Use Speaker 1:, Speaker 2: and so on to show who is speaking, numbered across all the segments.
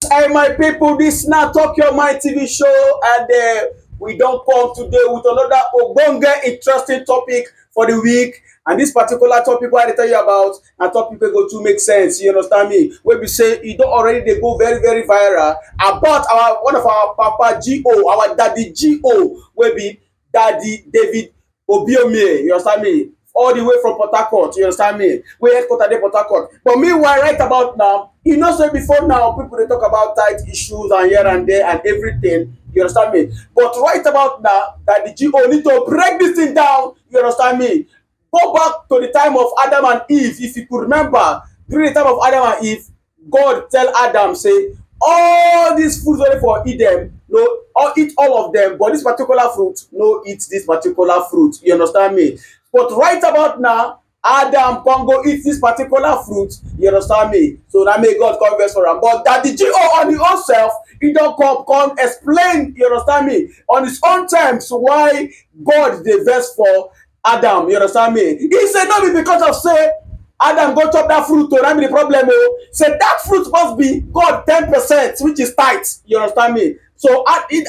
Speaker 1: Hey, my people, this now Talk Your Mind TV show, and we don't come today with another ogbonge interesting topic for the week. And this particular topic wey I dey tell you about na topic wey go to make sense. You understand me? Wey be say e don already dey go very very viral about our one of our papa Go, our daddy Go, wey be daddy David Ebiemiye. You understand me? All the way from Port Harcourt, you understand me? Wey headquarter dey Port Harcourt. But meanwhile, right about now, you know say before now people dey talk about tithe issues and here and there and everything. You understand me? But right about now, that the GO need to break this thing down. You understand me? Go back to the time of Adam and Eve. If you could remember, during the time of Adam and Eve, God tell Adam say, all these foods only for eat them, no, or eat all of them, but this particular fruit, no, eat this particular fruit. You understand me? But right about now, Adam come go eat this particular fruit. You understand me? So that make God come vex for am. But that the GO on his own self, he don't come explain. You understand me? On his own terms, why God dey vex for Adam. You understand me? He said no be because of say Adam go chop that fruit o, na be the problem o. Say that fruit must be God 10%, which is tithe. You understand me? So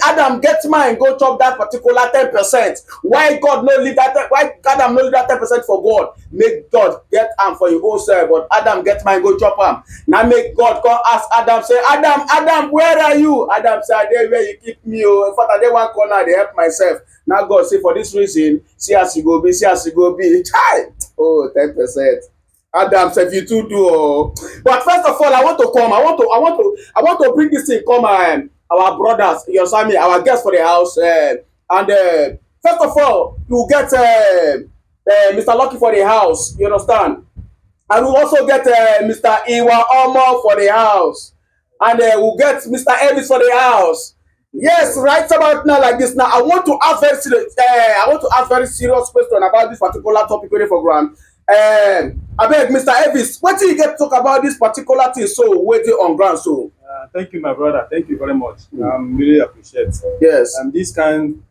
Speaker 1: Adam get mind go chop that particular 10%. Why God no leave that? Why Adam no leave that 10% for God? Make God get am for him own self, but Adam get mind go chop am. Now make God come ask Adam say, Adam, where are you? Adam say, I dey where you keep me o. In fact, I dey one corner, I dey help myself. Now God say, for this reason, see as e go be, see as e go be. Chai! Oh, 10%. Adam sef you too do oh. But first of all, I want to bring this thing come our brothers, you understand me, our guests for the house, and first of all, you get Mr. Lucky for the house, you understand, and we also get Mr. Iwa Omo for the house, and we'll get Mr. Ellis for the house. Yes, right about now like this. Now I want to ask very serious. I want to ask very serious question about this particular topic wey dey for ground. Abeg, Mr. Elvis, wetin you get to talk about this particular thing so wey dey on ground so?
Speaker 2: Thank you, my brother. Thank you very much. Really appreciate.
Speaker 1: Yes.
Speaker 2: This kind,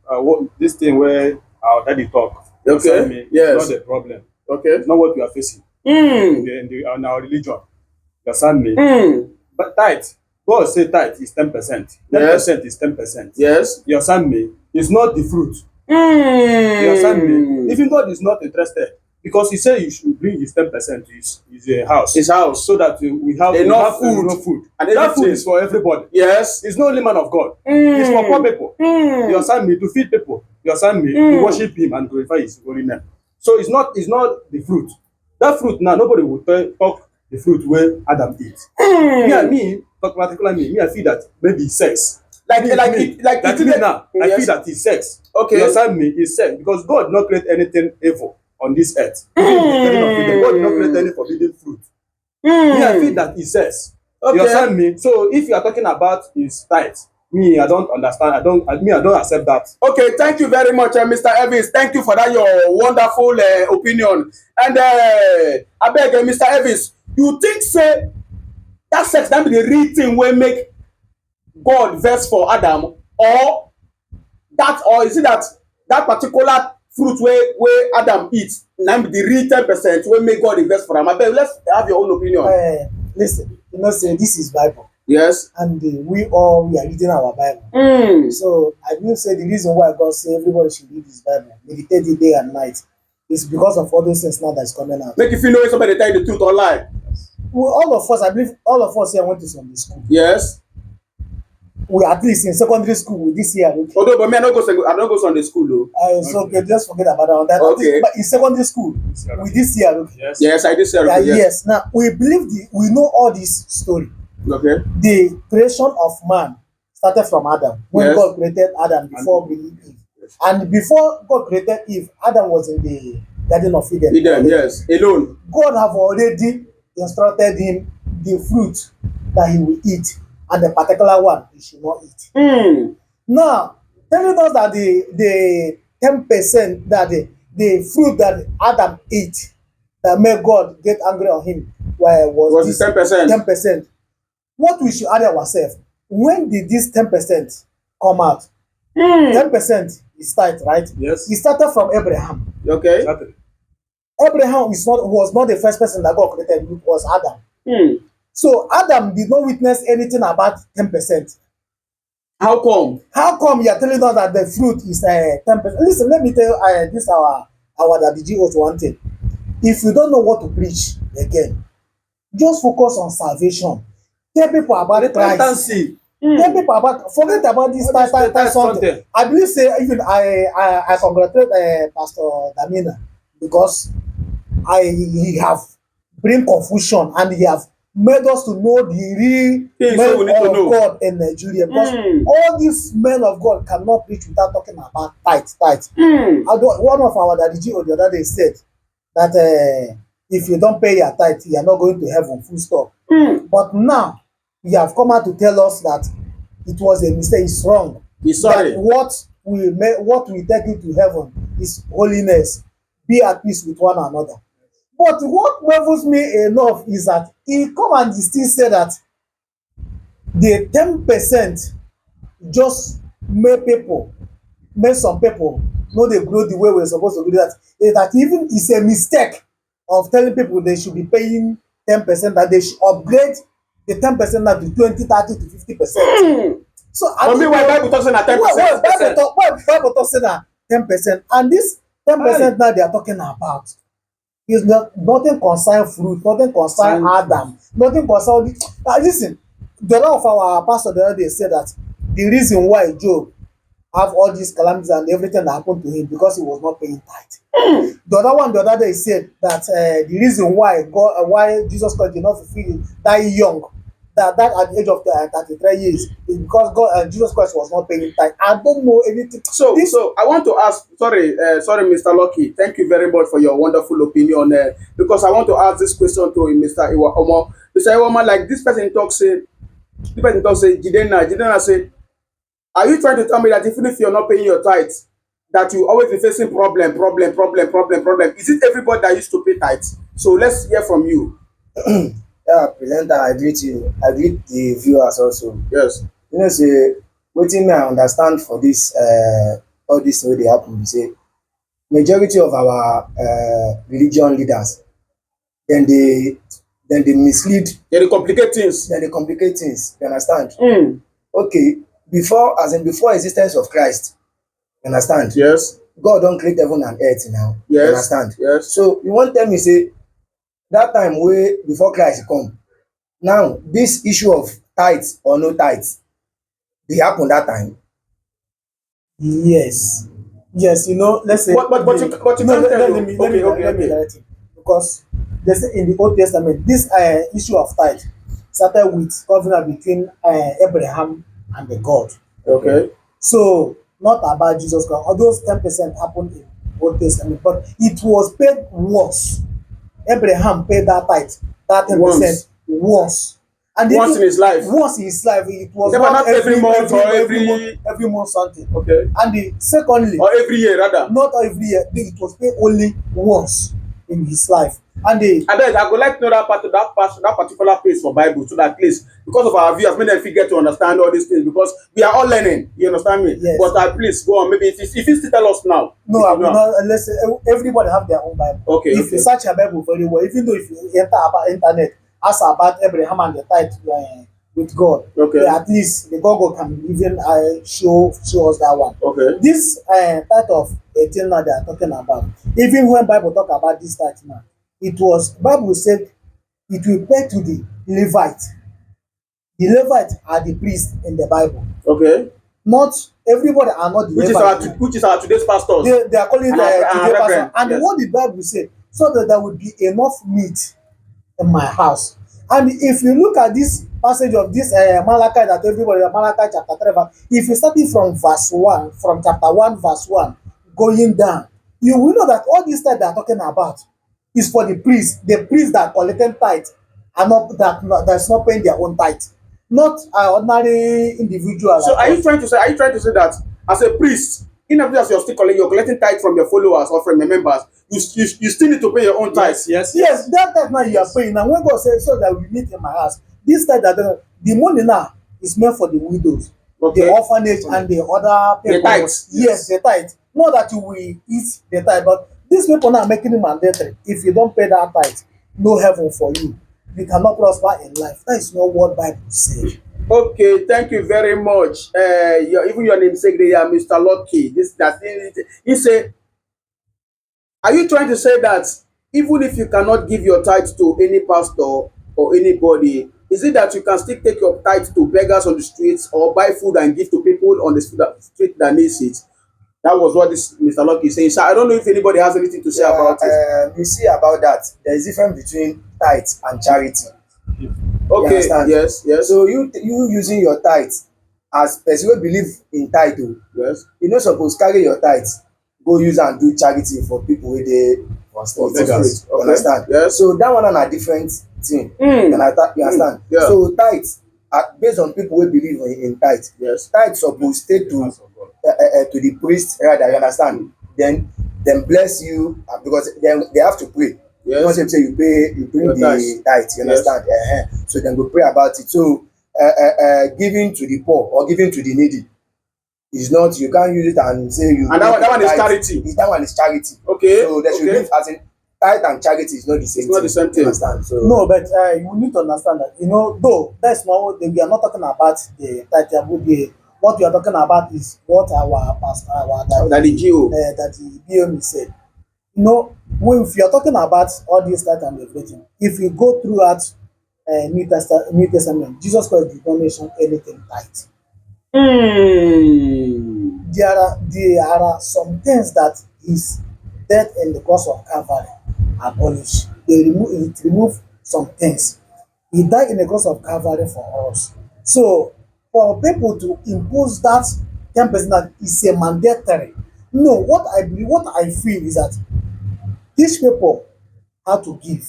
Speaker 2: this thing where our daddy talk.
Speaker 1: Okay.
Speaker 2: Me,
Speaker 1: Yes.
Speaker 2: it's not the problem.
Speaker 1: Okay.
Speaker 2: It's not what we are facing in our religion. You understand me? But tithe, God say tithe is 10%. 10% is 10%.
Speaker 1: Yes.
Speaker 2: You understand me? It's not the fruit. You understand me? Even God is not interested. Because he said you should bring his 10% to his house.
Speaker 1: His house.
Speaker 2: So that we have
Speaker 1: Enough food.
Speaker 2: Enough food.
Speaker 1: And
Speaker 2: that food is for everybody.
Speaker 1: Yes.
Speaker 2: It's not only man of God. It's for poor people. You understand me? To feed people. You understand me? To worship him and glorify his holy name. So it's not the fruit. That fruit now, nobody will talk the fruit where Adam eat. Me, particularly me, I feel that maybe sex.
Speaker 1: Like
Speaker 2: me now,
Speaker 1: yes.
Speaker 2: I feel that it's sex.
Speaker 1: Okay.
Speaker 2: You understand me? It's sex. Because God not create anything evil on this earth. God did not create any forbidden fruit. Me, I feel that it's sex. Okay. You understand me? So if you are talking about his tithe, me, I don't understand. I don't accept that.
Speaker 1: Okay, thank you very much, Mr. Evans. Thank you for that your wonderful opinion. And I beg, Mr. Evans, you think say that sex that be the real thing wey make God vex for Adam, or is it that particular fruit wey Adam eat na be the real 10% wey make God vex for am? Abeg, let's have your own opinion.
Speaker 3: Listen, you know say this is Bible.
Speaker 1: Yes.
Speaker 3: And we are reading our Bible. So I believe say the reason why God say everybody should read this Bible, meditate it day and night, is because of all those things now that's coming out.
Speaker 1: Make you feel know when somebody tell you the truth or lie.
Speaker 3: Well, all of us, I believe all of us here went to Sunday school.
Speaker 1: Yes.
Speaker 3: We at least in secondary school this year. Okay.
Speaker 1: Although, but me I don't go Sunday school though.
Speaker 3: So okay, just forget about that.
Speaker 1: Okay.
Speaker 3: But in secondary school, with this year, okay.
Speaker 2: Yes.
Speaker 1: Yes, I did say
Speaker 3: yes. Yes. Now we believe we know all this story.
Speaker 1: Okay.
Speaker 3: The creation of man started from Adam when God created Adam before Eve. And before God created Eve, Adam was in the Garden of Eden.
Speaker 1: Yes, alone.
Speaker 3: God have already instructed him the fruit that he will eat, and the particular one he should not eat. Now, telling us that the 10% that the fruit that Adam ate that made God get angry on him was
Speaker 1: this 10%.
Speaker 3: 10%. What we should add ourselves, when did this 10% come out? 10% is tithe, right?
Speaker 2: Yes.
Speaker 3: It started from Abraham.
Speaker 1: Okay.
Speaker 2: Exactly.
Speaker 3: Abraham was not the first person that God created, it was Adam. So Adam did not witness anything about 10%.
Speaker 1: How come?
Speaker 3: How come you are telling us that the fruit is 10%? Listen, let me tell you this our Daddy G was one thing. If you don't know what to preach again, just focus on salvation. Tell people about Christ. Tell people about, forget about this title something. I believe say even I congratulate Pastor Damina because he have bring confusion and he have made us to know the real men of God in Nigeria, because all these men of God cannot preach without talking about tithe. One of our Daddy G the other day said that if you don't pay your tithe, you are not going to heaven, full stop. But now you have come out to tell us that it was a mistake, it's wrong.
Speaker 1: He's sorry.
Speaker 3: That what will take you to heaven is holiness. Be at peace with one another. But what marvels me enough is that he come and he still say that the 10% just make some people no dey grow the way we're supposed to do that. That even it's a mistake of telling people they should be paying 10%, that they should upgrade the 10% now to 20, 30 to 50%. So I
Speaker 1: mean, why Bible talks about 10%?
Speaker 3: Why Bible talks about 10%, and this 10% now they are talking about is nothing concern fruit, nothing concern Adam, nothing concern. Listen, the lot of our pastor the other day said that the reason why Job have all these calamities and everything that happened to him because he was not paying tithe. The other day said that the reason why why Jesus Christ did not fulfill die young, that at the age of 33 years, is because Jesus Christ was not paying tithe. I don't know anything.
Speaker 1: So I want to ask, sorry, Mr. Lucky, thank you very much for your wonderful opinion. Because I want to ask this question to Mr. Iwaomo. Mr. Iwaomo, like this person talks say, Jidena say, are you trying to tell me that even if you're not paying your tithe, that you always be facing problem? Is it everybody that used to pay tithe? So let's hear from you.
Speaker 4: Yeah, presenter, I greet you. I greet the viewers also.
Speaker 1: Yes.
Speaker 4: You know, say wetin me I understand for this all this wey dey happen be say majority of our religion leaders dem dey mislead.
Speaker 1: They dey complicate things.
Speaker 4: Dem dey complicate things. You understand? Okay, before existence of Christ, you understand?
Speaker 1: Yes.
Speaker 4: God don create heaven and earth now.
Speaker 1: Yes.
Speaker 4: You understand?
Speaker 1: Yes.
Speaker 4: So you wan tell me say that time wey before Christ come, now this issue of tithe or no tithe dey happen that time?
Speaker 3: Yes, you know, let's say.
Speaker 1: But you can't tell me.
Speaker 3: Let me direct it, because they say in the Old Testament this issue of tithe started with covenant between Abraham and the God.
Speaker 1: Okay.
Speaker 3: So not about Jesus Christ. All those 10% happened in Old Testament, but it was paid once. Abraham paid that tithe, that 10% once. And
Speaker 1: once in his life.
Speaker 3: Once in his life, it was
Speaker 1: not every month or
Speaker 3: every month something.
Speaker 1: Okay.
Speaker 3: And secondly,
Speaker 1: or every year rather.
Speaker 3: Not every year. It was paid only once in his life. And
Speaker 1: I would like to know that particular place for Bible, so that at least because of our viewers, many of you get to understand all these things, because we are all learning. You understand me?
Speaker 3: Yes.
Speaker 1: But please go on. Maybe if you still tell us now.
Speaker 3: No, I will not. Unless everybody have their own Bible.
Speaker 1: Okay.
Speaker 3: If you search your Bible very well, even though if you enter about internet, ask about Abraham and the tithe with God.
Speaker 1: Okay.
Speaker 3: At least the Google can even show us that one.
Speaker 1: Okay.
Speaker 3: This tithe of 18 now they are talking about. Even when Bible talk about this tithe now, it was Bible said it will pay to the Levite. The Levites are the priests in the Bible.
Speaker 1: Okay.
Speaker 3: Not everybody are not the Levites.
Speaker 1: Which is our today's pastors.
Speaker 3: They are calling it today pastor. And
Speaker 1: yes.
Speaker 3: What did Bible say? So that there would be enough meat in my house. And if you look at this passage of this Malachi that everybody, Malachi chapter 3, if you start it from verse 1, from chapter 1, verse 1, going down, you will know that all this tithe they are talking about is for the priests that collecting tithe and that's not paying their own tithe, not ordinary individual.
Speaker 1: So are you trying to say that as a priest, in as you're collecting tithe from your followers or from your members, you still need to pay your own tithe?
Speaker 3: Yes. That tithe now you are paying. And when God says so that we meet in my house, this tithe that the money now is meant for the widows, okay, the orphanage, and the other people.
Speaker 1: The tithe.
Speaker 3: Yes, the tithe. Not that you will eat the tithe, but these people now are making it mandatory. If you don't pay that tithe, no heaven for you. we cannot prosper in life. That is not what Bible says.
Speaker 1: Okay, thank you very much. Even your namesake, they are Mr. Lucky. This that he said. Are you trying to say that even if you cannot give your tithe to any pastor or anybody, is it that you can still take your tithe to beggars on the streets or buy food and give to people on the street that needs it? That was what this Mr. Lucky is saying. So I don't know if anybody has anything to say about it.
Speaker 4: You see about that, there is difference between tithe and charity. You
Speaker 1: Okay,
Speaker 4: understand?
Speaker 1: yes, yes,
Speaker 4: So you using your tithe as person wey believe in tithe o,
Speaker 1: yes.
Speaker 4: you no suppose carry your tithe go use am do charity for people wey dey for
Speaker 1: For
Speaker 4: street.
Speaker 1: beggars.
Speaker 4: You
Speaker 1: Okay.
Speaker 4: understand?
Speaker 1: Yes.
Speaker 4: So that one na different thing.
Speaker 1: Mm.
Speaker 4: You understand?
Speaker 1: Yeah.
Speaker 4: So tithe based on people wey believe in tithe,
Speaker 1: Yes.
Speaker 4: tithe suppose stay to the priest rather, you understand? Then dem bless you because they have to pray.
Speaker 1: Yes.
Speaker 4: You know say you bring
Speaker 1: Your
Speaker 4: the
Speaker 1: tithe.
Speaker 4: tithe, you understand? So dem go pray about it. So giving to the poor or giving to the needy is not, you can't use it and say you.
Speaker 1: And that one is charity.
Speaker 4: That one is charity.
Speaker 1: Okay.
Speaker 4: So they should
Speaker 1: Okay.
Speaker 4: live as in tithe and charity is not the same
Speaker 1: It's not the same
Speaker 4: You
Speaker 1: thing.
Speaker 4: understand? So
Speaker 3: No, but you need to understand that, though that's not what we are not talking about the tithe. What we are talking about is what our pastor,
Speaker 1: Daddy Gio.
Speaker 3: Daddy Ebiemiye said. If you are talking about all this tithe and everything, if you go throughout New Testament, Jesus Christ did not mention anything tithe.
Speaker 1: Mm.
Speaker 3: There are some things that his death in the cross of Calvary abolished. It removed some things. He died in the cross of Calvary for us. So for people to impose that 10% that is a mandatory. No, what I feel is that these people have to give.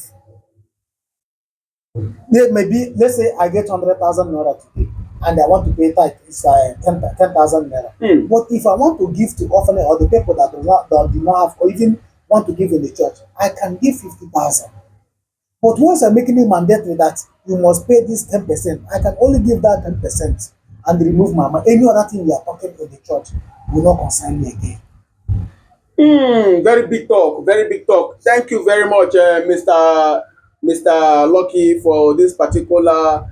Speaker 3: Let's say I get 100,000 naira today and I want to pay tithe, it's 10,000 naira.
Speaker 1: Mm.
Speaker 3: But if I want to give to orphanage or the people that do not have, or even want to give in the church, I can give 50,000. But once I'm making it mandatory that you must pay this 10%, I can only give that 10% and remove my money. Any other thing we are talking in the church will not concern me again.
Speaker 1: Very big talk. Very big talk. Thank you very much, Mr. Lucky, for this particular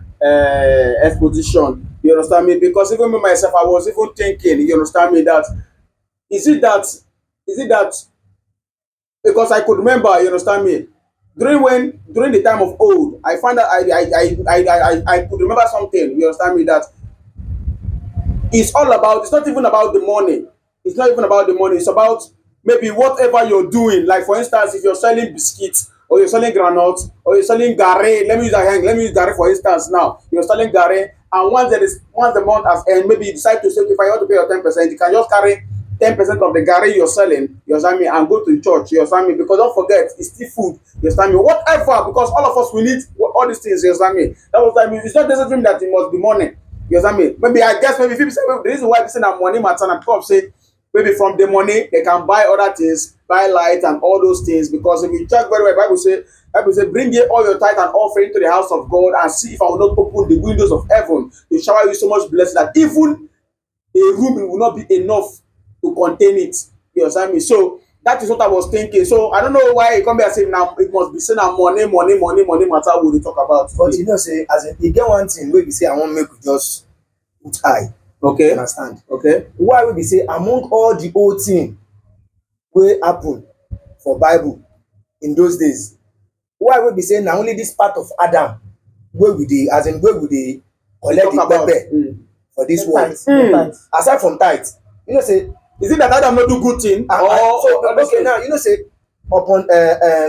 Speaker 1: exposition. You understand me? Because even me myself, I was even thinking. You understand me? That is it that is it that because I could remember. You understand me? During the time of old, I found that I could remember something. You understand me? That it's not even about the money. It's not even about the money. It's about maybe whatever you're doing. Like for instance, if you're selling biscuits or you're selling granuts or you're selling gare, let me use gare for instance now. You're selling gare, and once the month has end, maybe you decide to say, if I want to pay your 10%, you can just carry 10% of the gare you're selling, you understand me, and go to church, you understand me, because don't forget, it's still food, you understand me, whatever, because all of us, we need all these things, you understand me. That was like, it's not necessarily that it must be money, you understand me. Maybe I guess maybe people say, well, the reason why people say that money matter, and people say maybe from the money they can buy other things, buy light and all those things, because if you check very well, Bible say bring ye all your tithe and offering to the house of God and see if I will not open the windows of heaven to shower you so much blessing that even a room will not be enough to contain it. You understand me? So that is what I was thinking. So I don't know why you come here and say now it must be saying now money matter we dey talk about.
Speaker 4: but you know say as in e get one thing wey be say I wan make we just put eye.
Speaker 1: Okay.
Speaker 4: You understand?
Speaker 1: Okay.
Speaker 4: Why wey be say among all the old thing wey happen for Bible in those days, why wey be say na only this part of Adam wey we dey collect the pepper for this world. Aside from tithe, you know say
Speaker 1: Is it that Adam no do good thing?
Speaker 4: okay now you know say upon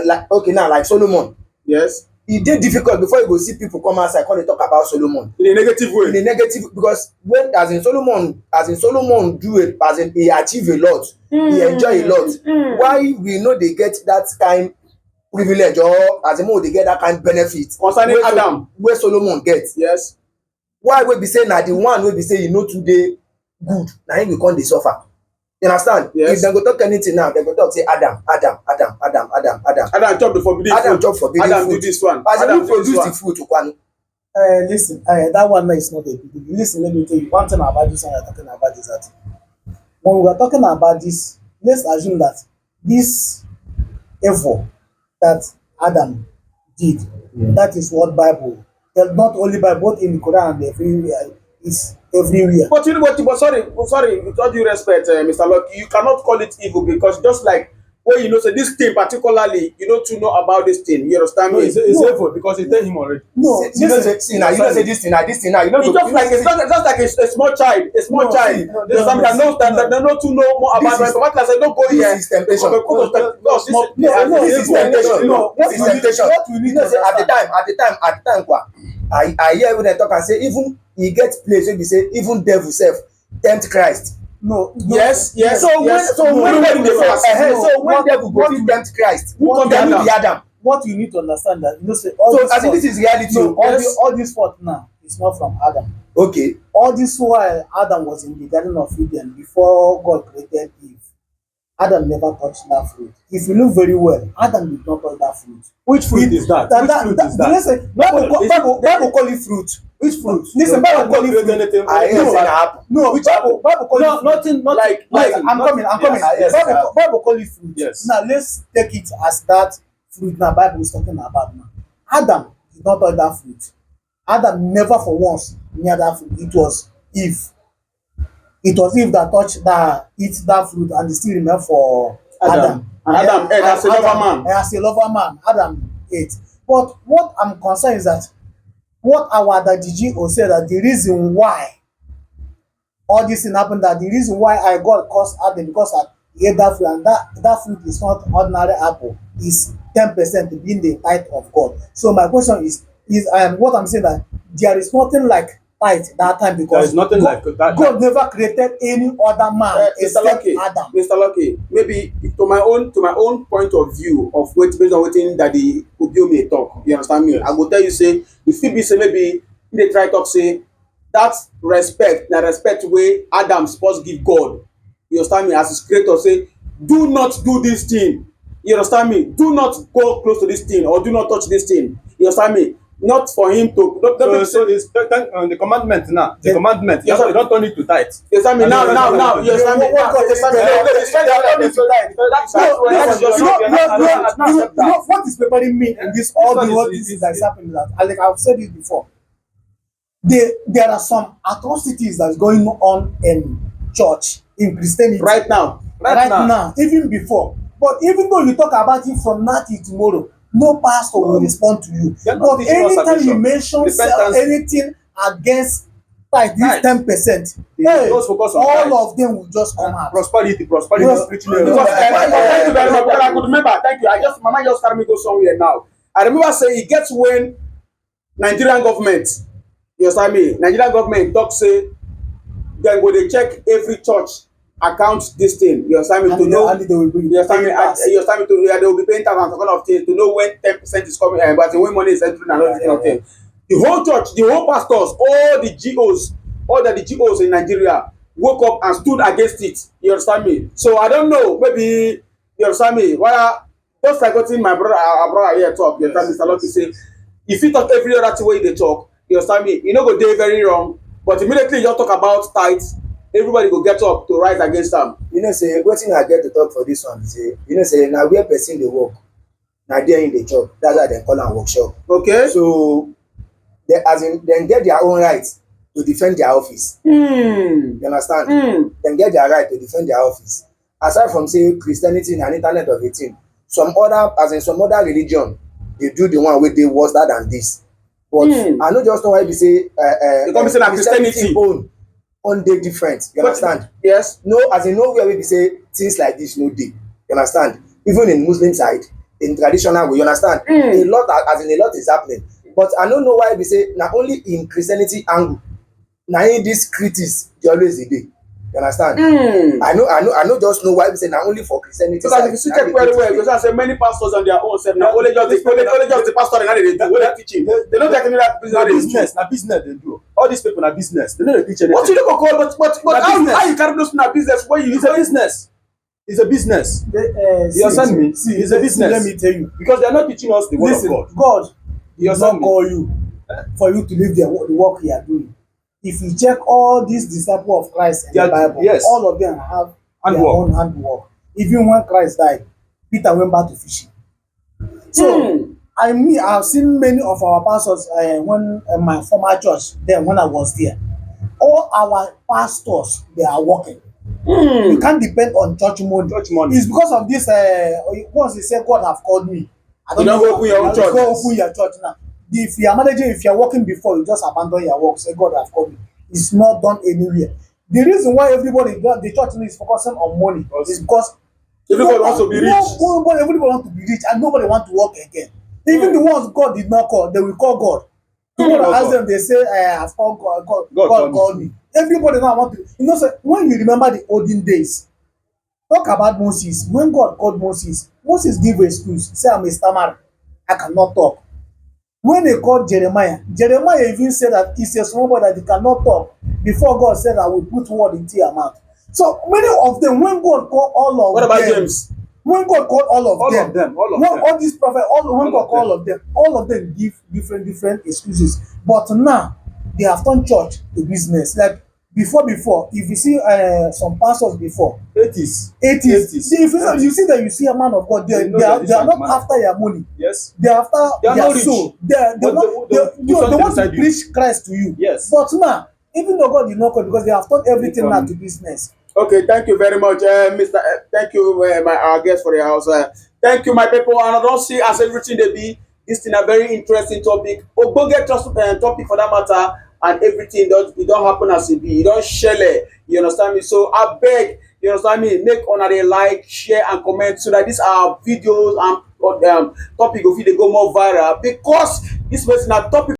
Speaker 4: like Solomon,
Speaker 1: Yes.
Speaker 4: e dey difficult before you go see people come outside come dey talk about Solomon
Speaker 1: In a negative way.
Speaker 4: in a negative, because when Solomon he achieve a lot, he enjoy a lot. Why we no dey get that kind privilege, or as in we dey get that kind benefit
Speaker 1: Concerning Adam.
Speaker 4: wey Solomon get?
Speaker 1: Yes.
Speaker 4: Why wey be say na the one wey be say e no too dey good na him we come dey suffer? You understand?
Speaker 1: Yes.
Speaker 4: If dem go talk anything now, dem go talk say Adam
Speaker 1: Adam chop the forbidden
Speaker 4: Adam
Speaker 1: fruit.
Speaker 4: chop forbidden
Speaker 1: Adam
Speaker 4: fruit.
Speaker 1: do this one.
Speaker 4: As in
Speaker 1: Adam
Speaker 4: who
Speaker 1: do this
Speaker 4: produce
Speaker 1: one.
Speaker 4: the fruit kwanu?
Speaker 3: Listen, that one is not a big deal. Listen, let me tell you one thing about this one you're talking about is that when we are talking about this, let's assume that this evil that Adam did That is what Bible. Not only Bible, both in the Quran and everywhere. Is everywhere.
Speaker 1: But you know what? But sorry, with all due respect, Mr. Lucky, you cannot call it evil because just like when you know, say this thing particularly, you know to know about this thing. You understand
Speaker 2: No,
Speaker 1: me?
Speaker 2: it's evil because it tell him already.
Speaker 3: No,
Speaker 4: You know, say now, you know, say this thing, now, this thing, now, you know,
Speaker 1: It's just like just like a small child,
Speaker 3: No,
Speaker 1: child.
Speaker 3: see, no,
Speaker 1: You understand me? That knows that they know to know more about
Speaker 4: This is-
Speaker 1: it. But like I said, don't go here.
Speaker 4: this is temptation.
Speaker 1: Go small.
Speaker 4: This is temptation.
Speaker 3: No,
Speaker 4: This is temptation.
Speaker 3: what we need
Speaker 4: You know,
Speaker 3: to
Speaker 4: say at the time, I hear when they talk and say even he get place where we say even devil self tempt Christ.
Speaker 3: no.
Speaker 1: Yes.
Speaker 4: So when
Speaker 1: Nobody dey fast.
Speaker 4: so when
Speaker 3: What-
Speaker 4: devil go fit tempt Christ,
Speaker 1: Who come
Speaker 4: then
Speaker 1: be
Speaker 4: who be Adam?
Speaker 3: What you need to understand that say all
Speaker 4: So
Speaker 3: this
Speaker 4: as in
Speaker 3: fault-
Speaker 4: this is reality.
Speaker 3: no,
Speaker 4: Yes.
Speaker 3: all this fault now is not from Adam.
Speaker 4: Okay.
Speaker 3: All this while Adam was in the Garden of Eden before God created Eve, Adam never touched that fruit. If you look very well, Adam did not touch that fruit.
Speaker 2: Which fruit is that? Which fruit is that?
Speaker 3: Listen, Bible call it fruit.
Speaker 2: Which fruit?
Speaker 3: Listen, Bible call it fruit.
Speaker 2: anything.
Speaker 4: I hear say na apple.
Speaker 3: No, Bible call
Speaker 2: No,
Speaker 3: it fruit.
Speaker 2: nothing.
Speaker 1: Like-
Speaker 3: I'm coming.
Speaker 4: Yes,
Speaker 3: Bible call it fruit.
Speaker 2: Yes.
Speaker 3: Now let's take it as that fruit. Now Bible is talking about now. Adam did not touch that fruit. Adam never for once near that fruit. It was Eve. It was Eve that touched that eat that fruit and it still remain for Adam.
Speaker 1: And Adam ate as a lover man.
Speaker 3: As a lover man, Adam ate. But what I'm concerned is that what our Daddy G.O. said that the reason why all this thing happened, that the reason why I God cursed Adam because he ate that fruit, and that fruit is not ordinary apple, is 10% being the tithe of God. So my question is what I'm saying that there is nothing like tithe that time
Speaker 2: There
Speaker 3: because
Speaker 2: is nothing
Speaker 3: God,
Speaker 2: like that.
Speaker 3: God never created any other man
Speaker 1: Mr.
Speaker 3: except
Speaker 1: Lucky,
Speaker 3: Adam.
Speaker 1: Mr. Lucky, maybe to my own point of view of what based on wetin Daddy Ebiemiye talk, you understand me?
Speaker 2: Yes.
Speaker 1: I go tell you say e fit be say maybe they try talk say that respect na respect wey Adam suppose give God. You understand me? As his creator say, do not do this thing. You understand me? Do not go close to this thing or do not touch this thing. You understand me? Not for him to.
Speaker 2: So it's the commandment now. The commandment.
Speaker 1: Yes,
Speaker 2: You don't turn it to tithe.
Speaker 1: You understand me? Now. You understand me?
Speaker 3: What God
Speaker 1: That's
Speaker 3: what is preparing me in this all the what this is that is happening that like I've said it before. There are some atrocities that's going on in church in Christianity
Speaker 1: right now.
Speaker 3: right now, even before. But even though you talk about it from now till tomorrow, no pastor will respond to you.
Speaker 2: They're not
Speaker 3: But
Speaker 2: teaching us
Speaker 3: anytime you
Speaker 2: salvation.
Speaker 3: mention
Speaker 2: Repentance.
Speaker 3: anything against like this
Speaker 2: Tithe.
Speaker 3: 10%,
Speaker 2: They just focus on tithe.
Speaker 3: all of them will just come out.
Speaker 2: Prosperity,
Speaker 3: Yes.
Speaker 2: preaching.
Speaker 1: Thank you very much. Because I could remember. Thank you. My mind just carry me go somewhere now. I remember saying it gets when Nigerian government, you understand me? Nigerian government talk say then go dey check every church account this thing. You understand me?
Speaker 3: And
Speaker 1: To
Speaker 3: they-
Speaker 1: know.
Speaker 3: and they will bring
Speaker 1: You understand me?
Speaker 3: tax.
Speaker 1: You understand me? They will be paying tax and some kind of things to know when 10% is coming, but when money is entering and all this kind of thing. The whole church, the whole pastors, all the GOs in Nigeria woke up and stood against it. You understand me? So I don't know. Maybe you understand me? Why? Just like what my brother, our brother here talk. You understand me? Mr. Lucky say, if you talk every other way they talk, you understand me? You know go dey very wrong. But immediately you just talk about tithes, everybody go get up to rise against them.
Speaker 4: You know, say wetin I get to talk for this one be say, you know, say na where person dey work, na there in the job. That's why dem call am workshop.
Speaker 1: Okay?
Speaker 4: So, dem get their own right to defend their office. You understand? Dem get their right to defend their office. Aside from say Christianity na internet of a thing, some other religion dey do the one wey dey worse than this. But I no just know why be say
Speaker 1: come say na Christianity
Speaker 4: own dey different. You understand?
Speaker 1: Yes.
Speaker 4: No, as in nowhere wey be say things like this no dey. You understand? Even in Muslim side, in traditional way, you understand? A lot is happening. But I don't know why we say na only in Christianity angle, na in this critics dey always dey. You understand? I know just know why we say na only for Christianity.
Speaker 1: Because if you see check very well, because I say many pastors on their own self now only just the pastor and they do only teaching. They don't get any that business.
Speaker 2: Na business they do. All these people na business. They no dey teach anything.
Speaker 1: What you look call but how you carry those na business when you
Speaker 2: It's a business. It's a business. You understand me?
Speaker 3: See,
Speaker 2: It's a business.
Speaker 3: Let me tell you.
Speaker 2: Because they are not teaching us the word
Speaker 3: Listen,
Speaker 2: of God.
Speaker 3: God
Speaker 2: You
Speaker 3: does not
Speaker 2: understand me?
Speaker 3: call you for you to live the work you are doing. If you check all these disciples of Christ in the Bible,
Speaker 2: yes.
Speaker 3: all of them have their
Speaker 2: Handwork.
Speaker 3: own handwork. Even when Christ died, Peter went back to fishing. So I've seen many of our pastors when my former church, then when I was there, all our pastors they are working. We can't depend on church money.
Speaker 2: Church money.
Speaker 3: It's because of this. Once they say God have called me, I
Speaker 1: You
Speaker 3: don't
Speaker 1: don't
Speaker 3: know.
Speaker 1: go open your own
Speaker 3: Go
Speaker 1: church.
Speaker 3: open your church now. If you are managing, if you are working before, you just abandon your work. Say God have called me. It's not done anywhere. The reason why the church is focusing on money is because
Speaker 1: Everybody wants to be rich.
Speaker 3: Everybody wants to be rich, and nobody wants to work again. Even the ones God did not call, they will call God. Tomorrow, ask them, they say, "I've called God. God called me." Everybody now want to. So when you remember the olden days, talk about Moses. When God called Moses, Moses give excuse. Say, "I'm a stammerer. I cannot talk." When they called Jeremiah, Jeremiah even said that he's a small boy that he cannot talk. Before God said, "I will put word into your mouth." So many of them, when God called all of them,
Speaker 1: What about James?
Speaker 3: when God called all of them,
Speaker 2: all
Speaker 3: all these prophets, when God called all of them give different excuses. But now they have turned church to business. Like before, if you see some pastors before,
Speaker 2: 80s.
Speaker 3: if you see that you see a man of God, they are not after your money.
Speaker 2: Yes.
Speaker 3: They are after
Speaker 2: They are
Speaker 3: your
Speaker 2: not rich.
Speaker 3: soul. They want to preach Christ to you.
Speaker 2: Yes.
Speaker 3: But now, even though God did not call, because they have turned everything now to business.
Speaker 1: Okay, thank you very much, Mr. Thank you, our guest for the house. Thank you, my people. And I don't see as everything they be. This is a very interesting topic. Ogbonge topic for that matter, and everything it don't happen as it be. It don't share. You understand me? So I beg, you understand me? Make on a like, share, and comment so that these are videos and topic of it they go more viral because this was not topic.